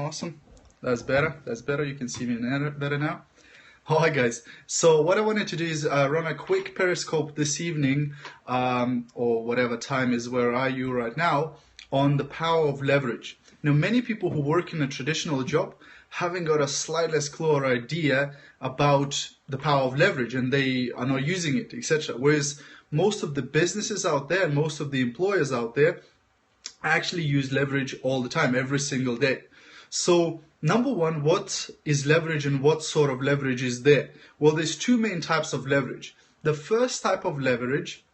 Awesome. That's better. That's better. You can see me better now. Hi guys. So what I wanted to do is run a quick Periscope this evening, or whatever time is where are you right now, on the power of leverage. Now, many people who work in a traditional job haven't got a slightest clue or idea about the power of leverage, and they are not using it, etc. Whereas most of the businesses out there and most of the employers out there actually use leverage all the time, every single day. So number one, what is leverage and what sort of leverage is there? Well, there's two main types of leverage. The first type of leverage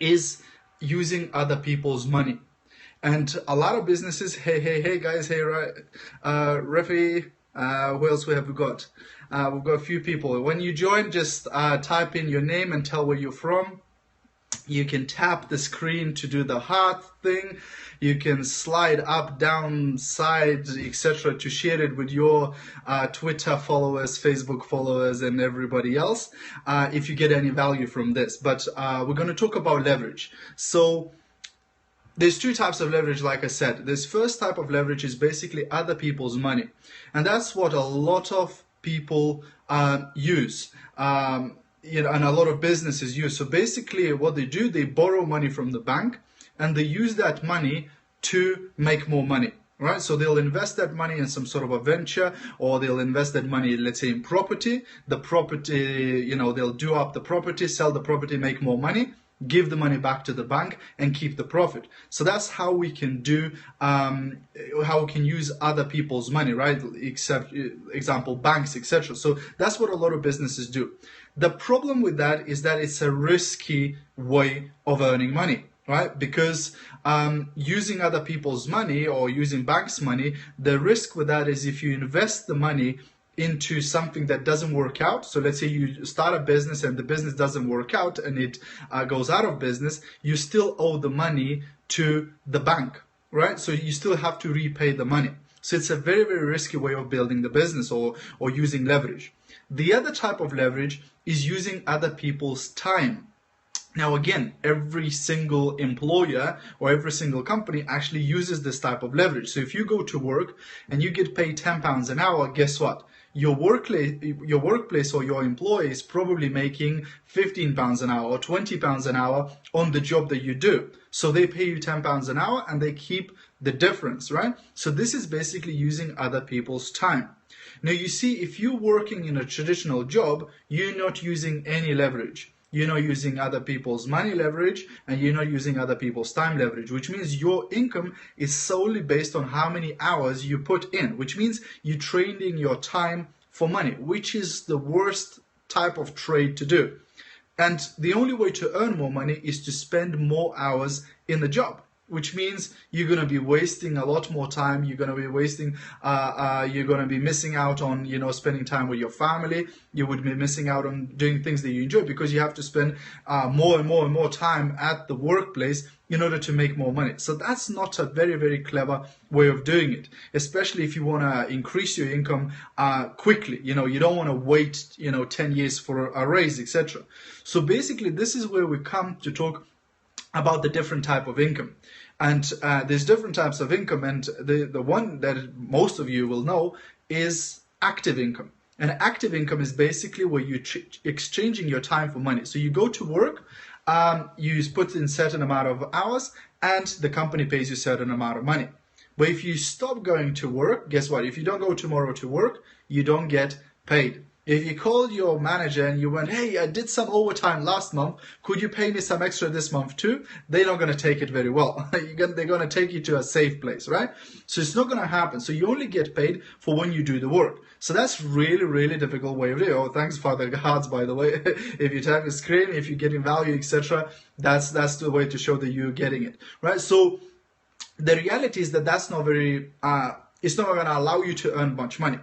is using other people's money. And a lot of businesses, hey guys, hey, right, Refi, who else have we got? We've got a few people. When you join, just type in your name and tell where you're from. You can tap the screen to do the heart thing. You can slide up, down, side, etc. to share it with your Twitter followers, Facebook followers, and everybody else if you get any value from this. But we're going to talk about leverage. So there's two types of leverage, like I said. This first type of leverage is basically other people's money. And that's what a lot of people use. And a lot of businesses use. So basically what they do, they borrow money from the bank and they use that money to make more money, right? So they'll invest that money in some sort of a venture, or they'll invest that money, let's say, in property. The property, they'll do up the property, sell the property, make more money, give the money back to the bank and keep the profit. So that's how we can do, how we can use other people's money, right? Example, banks, etc. So that's what a lot of businesses do. The problem with that is that it's a risky way of earning money, right? Because using other people's money or using banks' money, the risk with that is if you invest the money into something that doesn't work out. So let's say you start a business and the business doesn't work out and it goes out of business, you still owe the money to the bank, right? So you still have to repay the money. So it's a very, very risky way of building the business or using leverage. The other type of leverage is using other people's time. Now, again, every single employer or every single company actually uses this type of leverage. So if you go to work and you get paid £10 an hour, guess what? Your workplace or your employee is probably making £15 an hour or £20 an hour on the job that you do. So they pay you £10 an hour and they keep the difference, right? So this is basically using other people's time. Now, you see, if you're working in a traditional job, you're not using any leverage. You're not using other people's money leverage and you're not using other people's time leverage, which means your income is solely based on how many hours you put in, which means you're trading your time for money, which is the worst type of trade to do. And the only way to earn more money is to spend more hours in the job, which means you're going to be wasting a lot more time. You're going to be wasting, you're going to be missing out on, spending time with your family. You would be missing out on doing things that you enjoy because you have to spend more and more time at the workplace in order to make more money. So that's not a very, very clever way of doing it, especially if you want to increase your income quickly. You don't want to wait, 10 years for a raise, etc. So basically, this is where we come to talk about the different type of income. And there's different types of income, and the one that most of you will know is active income. And active income is basically where you're exchanging your time for money. So you go to work, you put in certain amount of hours, and the company pays you a certain amount of money. But if you stop going to work, guess what? If you don't go tomorrow to work, you don't get paid. If you called your manager and you went, hey, I did some overtime last month, could you pay me some extra this month too? They're not going to take it very well. They're going to take you to a safe place, right? So it's not going to happen. So you only get paid for when you do the work. So that's really, really difficult way of doing it. Oh, thanks for the cards, by the way. If you tap the screen, if you're getting value, etc., that's the way to show that you're getting it, right? So the reality is that that's not very, it's not going to allow you to earn much money.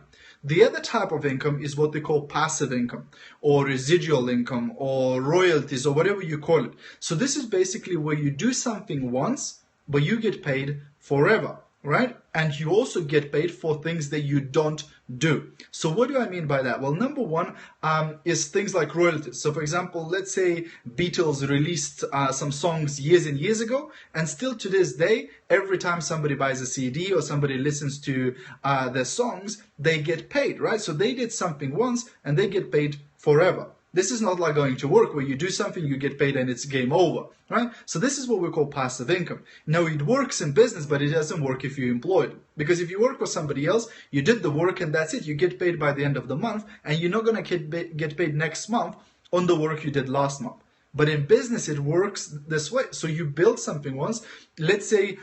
The other type of income is what they call passive income or residual income or royalties or whatever you call it. So this is basically where you do something once, but you get paid forever, right? And you also get paid for things that you don't do. So what do I mean by that? Well, number one is things like royalties. So for example, let's say Beatles released some songs years and years ago, and still to this day, every time somebody buys a CD or somebody listens to their songs, they get paid, right? So they did something once and they get paid forever. This is not like going to work where you do something, you get paid and it's game over, right? So this is what we call passive income. Now it works in business, but it doesn't work if you're employed. Because if you work for somebody else, you did the work and that's it. You get paid by the end of the month and you're not going to get paid next month on the work you did last month. But in business, it works this way. So you build something once. Let's say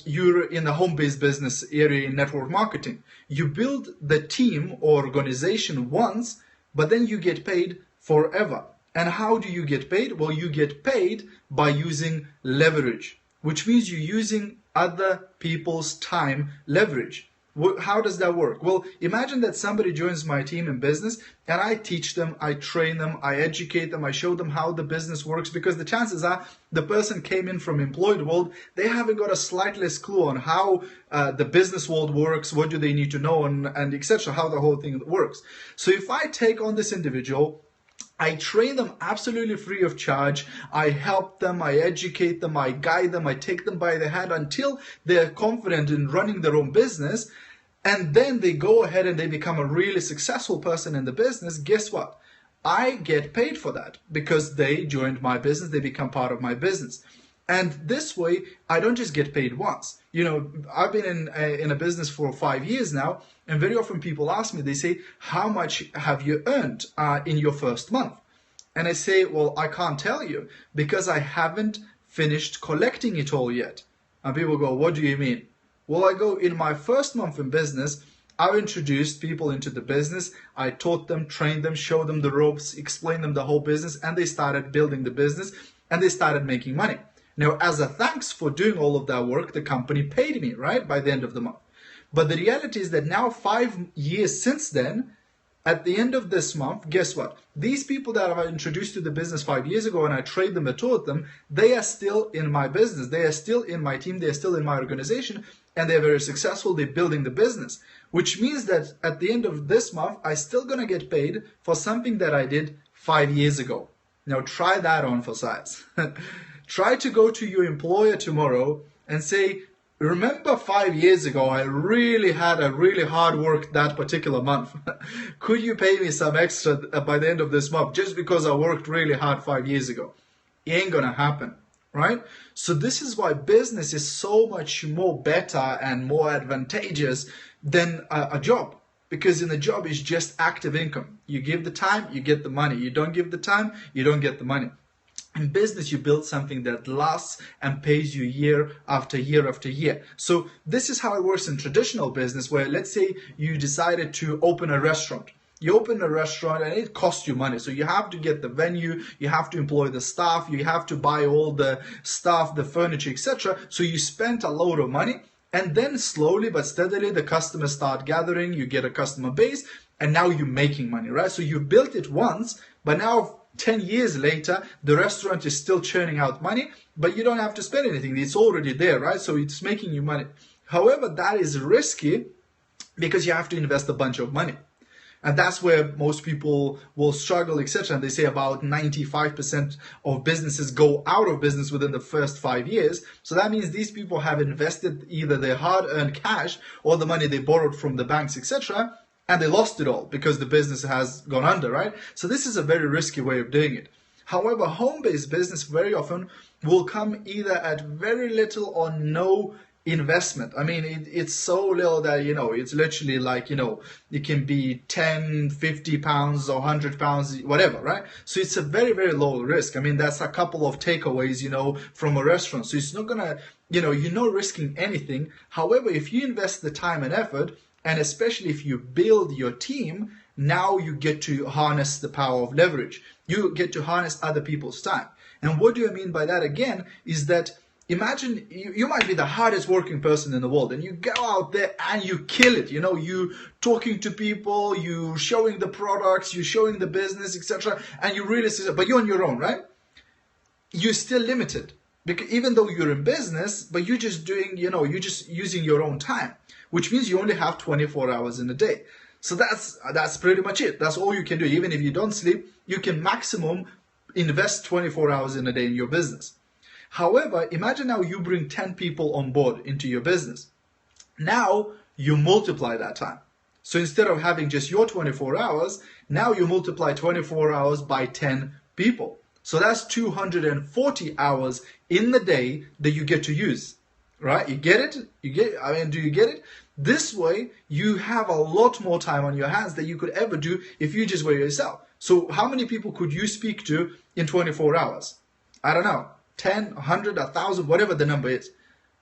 you're in the home-based business area in network marketing. You build the team or organization once, but then you get paid forever. And how do you get paid? Well, you get paid by using leverage, which means you're using other people's time leverage. How does that work? Well, imagine that somebody joins my team in business and I teach them, I train them, I educate them, I show them how the business works, because the chances are the person came in from employed world, they haven't got a slightest clue on how the business world works, what do they need to know, and etc., how the whole thing works. So if I take on this individual, I train them absolutely free of charge. I help them, I educate them, I guide them, I take them by the hand until they're confident in running their own business. And then they go ahead and they become a really successful person in the business. Guess what? I get paid for that because they joined my business, they become part of my business. And this way, I don't just get paid once. You know, I've been in a business for 5 years now, and very often people ask me, they say, how much have you earned in your first month? And I say, well, I can't tell you because I haven't finished collecting it all yet. And people go, what do you mean? Well, I go, in my first month in business, I introduced people into the business. I taught them, trained them, showed them the ropes, explained them the whole business, and they started building the business and they started making money. Now, as a thanks for doing all of that work, the company paid me, right, by the end of the month. But the reality is that now 5 years since then, at the end of this month, guess what? These people that I introduced to the business 5 years ago and I trained them and taught them, they are still in my business. They are still in my team. They are still in my organization and they're very successful. They're building the business, which means that at the end of this month, I'm still going to get paid for something that I did 5 years ago. Now try that on for size. Try to go to your employer tomorrow and say, remember 5 years ago, I really had a really hard work that particular month. Could you pay me some extra by the end of this month just because I worked really hard 5 years ago? It ain't gonna happen, right? So this is why business is so much more better and more advantageous than a job. Because in a job, it's just active income. You give the time, you get the money. You don't give the time, you don't get the money. In business, you build something that lasts and pays you year after year after year. So this is how it works in traditional business, where let's say you decided to open a restaurant. You open a restaurant and it costs you money. So you have to get the venue, you have to employ the staff, you have to buy all the stuff, the furniture, etc. So you spent a load of money, and then slowly but steadily the customers start gathering, you get a customer base, and now you're making money, right? So you built it once, but now 10 years later, the restaurant is still churning out money, but you don't have to spend anything. It's already there, right? So it's making you money. However, that is risky because you have to invest a bunch of money. And that's where most people will struggle, etc. And they say about 95% of businesses go out of business within the first 5 years. So that means these people have invested either their hard-earned cash or the money they borrowed from the banks, etc., and they lost it all because the business has gone under, right? So this is a very risky way of doing it. However, home-based business very often will come either at very little or no investment. I mean, it's so little that, you know, it's literally like, you know, it can be 10, 50 pounds or 100 pounds, whatever, right? So it's a very, very low risk. I mean, that's a couple of takeaways, you know, from a restaurant. So it's not gonna, you know, you're not risking anything. However, if you invest the time and effort, and especially if you build your team, now you get to harness the power of leverage. You get to harness other people's time. And what do I mean by that again is that imagine you might be the hardest working person in the world and you go out there and you kill it. You know, you talking to people, you showing the products, you showing the business, etc. And you really, but you're on your own, right? You're still limited. Because even though you're in business, but you're just doing, you're just using your own time, which means you only have 24 hours in a day. So that's pretty much it. That's all you can do. Even if you don't sleep, you can maximum invest 24 hours in a day in your business. However, imagine now you bring 10 people on board into your business. Now you multiply that time. So instead of having just your 24 hours, now you multiply 24 hours by 10 people. So that's 240 hours in the day that you get to use, right? You get it? Do you get it? This way, you have a lot more time on your hands than you could ever do if you just were yourself. So how many people could you speak to in 24 hours? I don't know, 10, 100, 1,000, whatever the number is.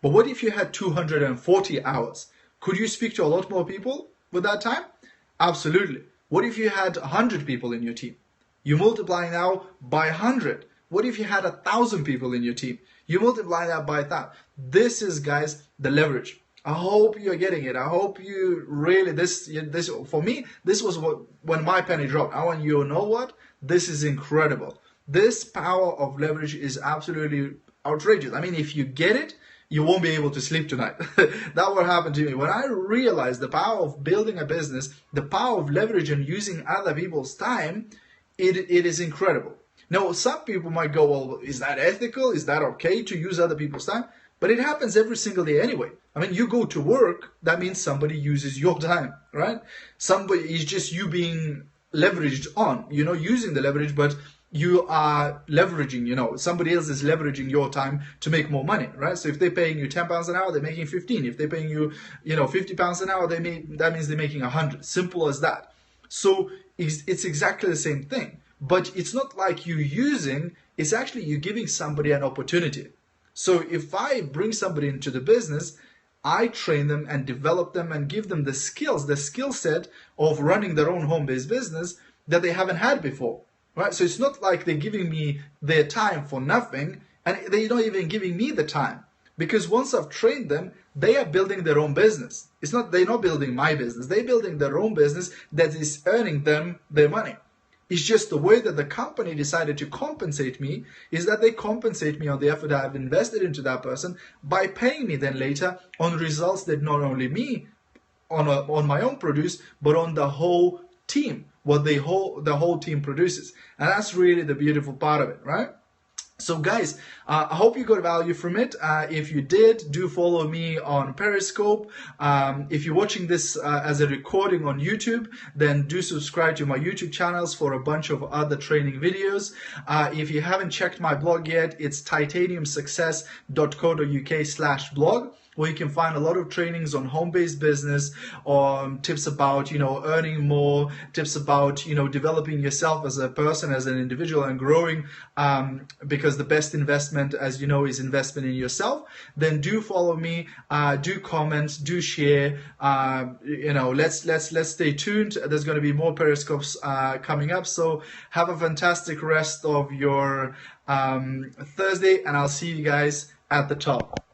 But what if you had 240 hours? Could you speak to a lot more people with that time? Absolutely. What if you had 100 people in your team? You multiply now by 100. What if you had 1,000 people in your team? You multiply that by that. This is, guys, the leverage. I hope you're getting it. I hope you really, this for me, this was when my penny dropped. I want you to know what? This is incredible. This power of leverage is absolutely outrageous. I mean, if you get it, you won't be able to sleep tonight. That what happened to me. When I realized the power of building a business, the power of leverage and using other people's time, it is incredible. Now, some people might go, well, is that ethical? Is that okay to use other people's time? But it happens every single day anyway. I mean, you go to work, that means somebody uses your time, right? Somebody is just you being leveraged on, using the leverage, but you are leveraging, somebody else is leveraging your time to make more money, right? So if they're paying you £10 an hour, they're making 15. If they're paying you, £50 an hour, that means they're making 100. Simple as that. So it's exactly the same thing, but it's not like you using, it's actually you giving somebody an opportunity. So if I bring somebody into the business, I train them and develop them and give them the skills, the skill set of running their own home-based business that they haven't had before, right? So it's not like they're giving me their time for nothing, and they're not even giving me the time, because once I've trained them, they are building their own business. They're not building my business. They're building their own business that is earning them their money. It's just the way that the company decided to compensate me is that they compensate me on the effort I've invested into that person by paying me then later on results that not only me on my own produce, but on the whole team, what the whole team produces. And that's really the beautiful part of it, right? So guys, I hope you got value from it. If you did, do follow me on Periscope. If you're watching this as a recording on YouTube, then do subscribe to my YouTube channels for a bunch of other training videos. If you haven't checked my blog yet, it's titaniumsuccess.co.uk/blog. where you can find a lot of trainings on home-based business, or tips about, earning more, tips about, developing yourself as a person, as an individual, and growing, because the best investment, as you know, is investment in yourself. Then do follow me, do comment, do share, let's stay tuned. There's going to be more Periscopes coming up, so have a fantastic rest of your Thursday, and I'll see you guys at the top.